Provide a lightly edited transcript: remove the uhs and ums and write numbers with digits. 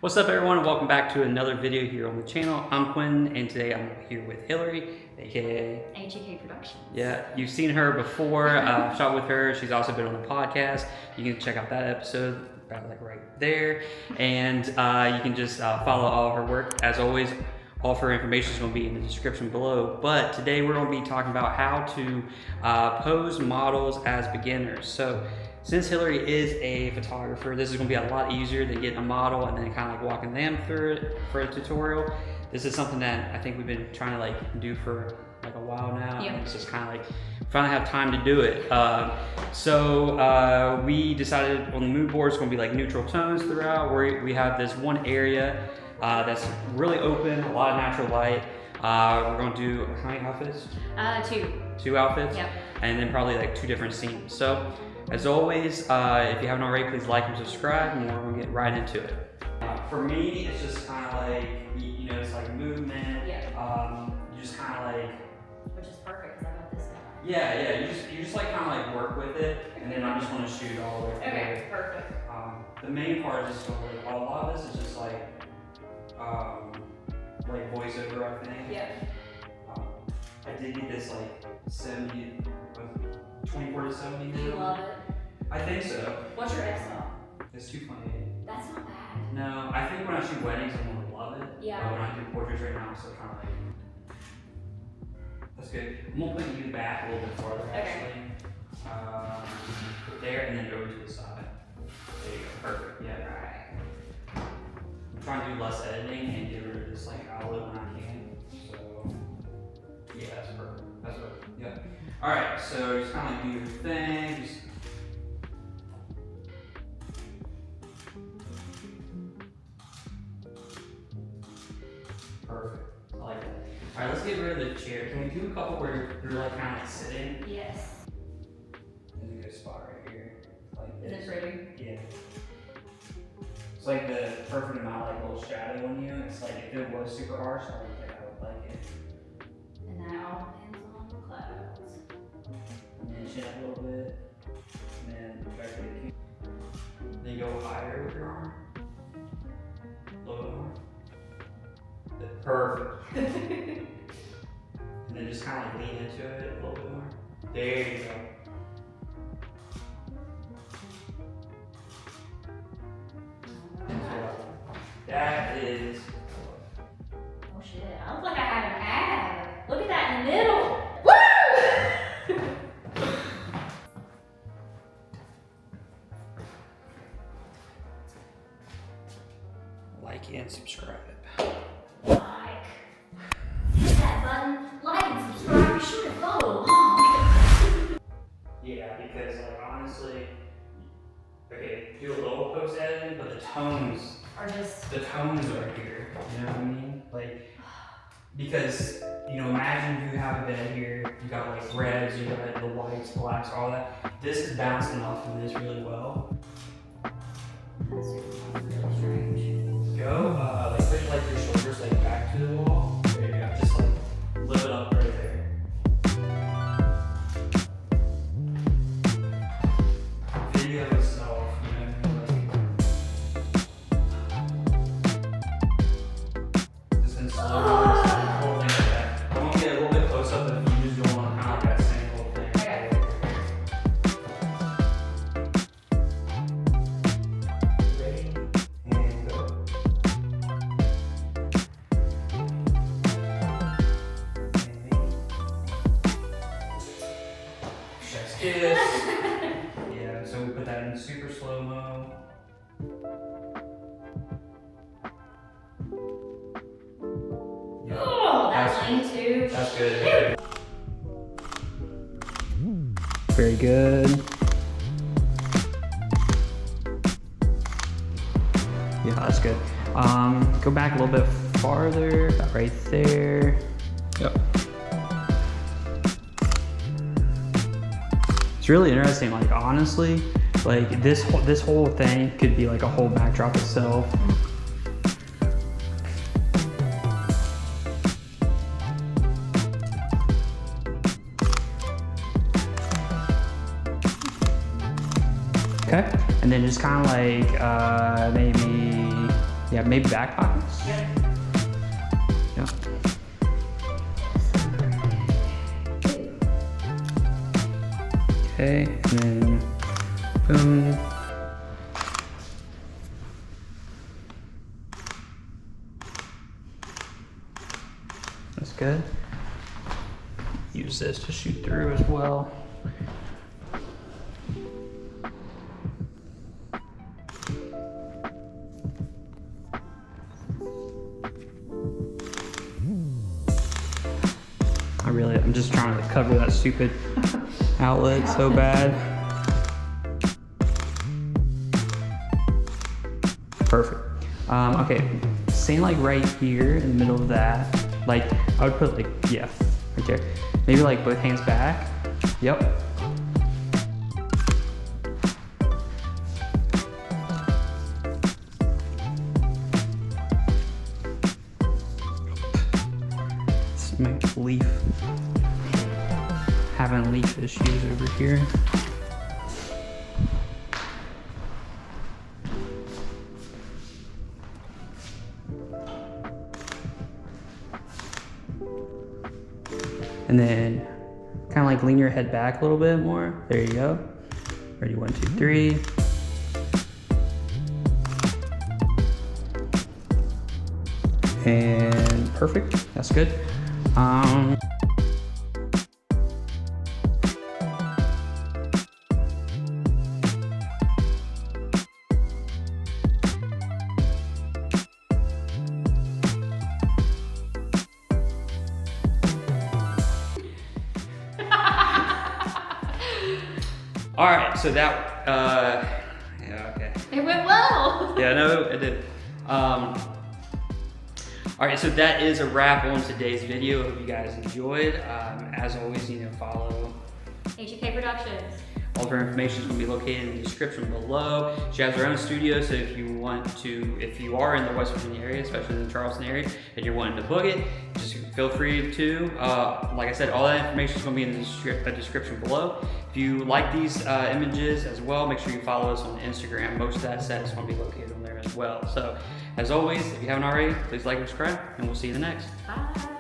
What's up everyone, and welcome back to another video here on the channel. I'm Quinn, and today I'm here with Hillary, aka HEK Productions. Yeah, you've seen her before, shot with her. She's also been on the podcast. You can check out that episode, about like right there. And you can just follow all of her work. As always, all of her information is going to be in the description below. But today we're going to be talking about how to pose models as beginners. So since Hillary is a photographer, this is going to be a lot easier than getting a model and then kind of like walking them through it for a tutorial. This is something that I think we've been trying to like do for like a while now. Yep. And it's just kind of like finally have time to do it. So we decided on the mood board it's going to be like neutral tones throughout, where we have this one area that's really open, a lot of natural light. We're going to do how many outfits? Two outfits. Yep. And then probably like 2 different scenes. So as always, if you haven't already, please like and subscribe, and we're going to get right into it. For me, it's just kind of like, you know, it's like movement. Yeah. You just kind of like, which is perfect because I got this guy. yeah, you just like kind of like work with it, and then I just want to shoot all the way through. Okay, perfect. The main part is just a lot of this is just like voiceover, I think. Yeah. I did get this like 24 to 70. Do you love it? I think so. What's your f-stop? It's 2.8. That's not bad. No, I think when I shoot weddings, I'm gonna love it. Yeah. But when I do portraits right now, I'm still trying to like. That's good. I'm gonna put you back a little bit farther, actually. There and then over to the side. There you go. Perfect. Yeah. Alright. I'm trying to do less editing and get rid of this like outlet when I can. So yeah, that's perfect. That's perfect. Yeah. All right. So just kind of like do your thing. Just perfect. I like that. All right. Let's get rid of the chair. Can we do a couple where you're like kind of like sitting? Yes. There's a good spot right here. Like this. Is it pretty? Yeah. It's like the perfect amount, like little shadow on you. It's like if it was super harsh, I don't think I would like it. And that all depends on the clouds. And then chin up a little bit. And then try to get it. Then you go higher with your arm. A little bit more. Perfect. And then just kind of like lean into it a little bit more. There you go. That is. Oh shit, I look like I have an ab. Look at that in the middle. Woo! Like and subscribe. Like. Hit that button. Like and subscribe. Be sure to follow along. Yeah, because like honestly, okay, do a little post editing, but the tones Or just. are here. You know what I mean? Like, because you know, imagine you have a bed here, you got like reds, you got the whites, blacks, all that. This is bouncing off of this really well. That's really strange. Go, like push like your shoulders like back to the wall. There you go. Just like lift it up right there. Video itself, you know, like just in slow motion, whole thing like that. I want to get a little bit close up if you just don't want to kind of like that same whole thing. Okay. Ready? And go. Chef's kiss. Yeah, so we put that in super slow-mo. Yeah, Oh, that's lame too. that's good. Very good. Yeah, that's good. Go back a little bit farther, about right there. Yep. It's really interesting, like honestly, like this whole thing could be like a whole backdrop itself. Okay, and then just kind of like maybe Yeah, maybe back pockets. Yep. Yeah. Okay, and then boom. That's good. Use this to shoot through as well. I'm just trying to cover that stupid outlet so bad. Perfect. Okay, saying like right here in the middle of that, like I would put like, yeah, right there. Maybe like both hands back. Yep. Let's make leaf. Having leaf issues over here. And then kind of like lean your head back a little bit more. There you go. Ready, 1, 2, 3. And perfect, that's good. All right, so that, yeah, okay. It went well. Yeah, no, it did. All right, so that is a wrap on today's video. Hope you guys enjoyed. As always, follow HEK Productions. all of her information is going to be located in the description below. She has her own studio, so if you are in the West Virginia area, especially in the Charleston area, and you're wanting to book it, just feel free to. Like I said, all that information is going to be in the description below. If you like these images as well, make sure you follow us on Instagram. Most of that set is going to be located on there as well. So, as always, if you haven't already, please like and subscribe, and we'll see you in the next. Bye.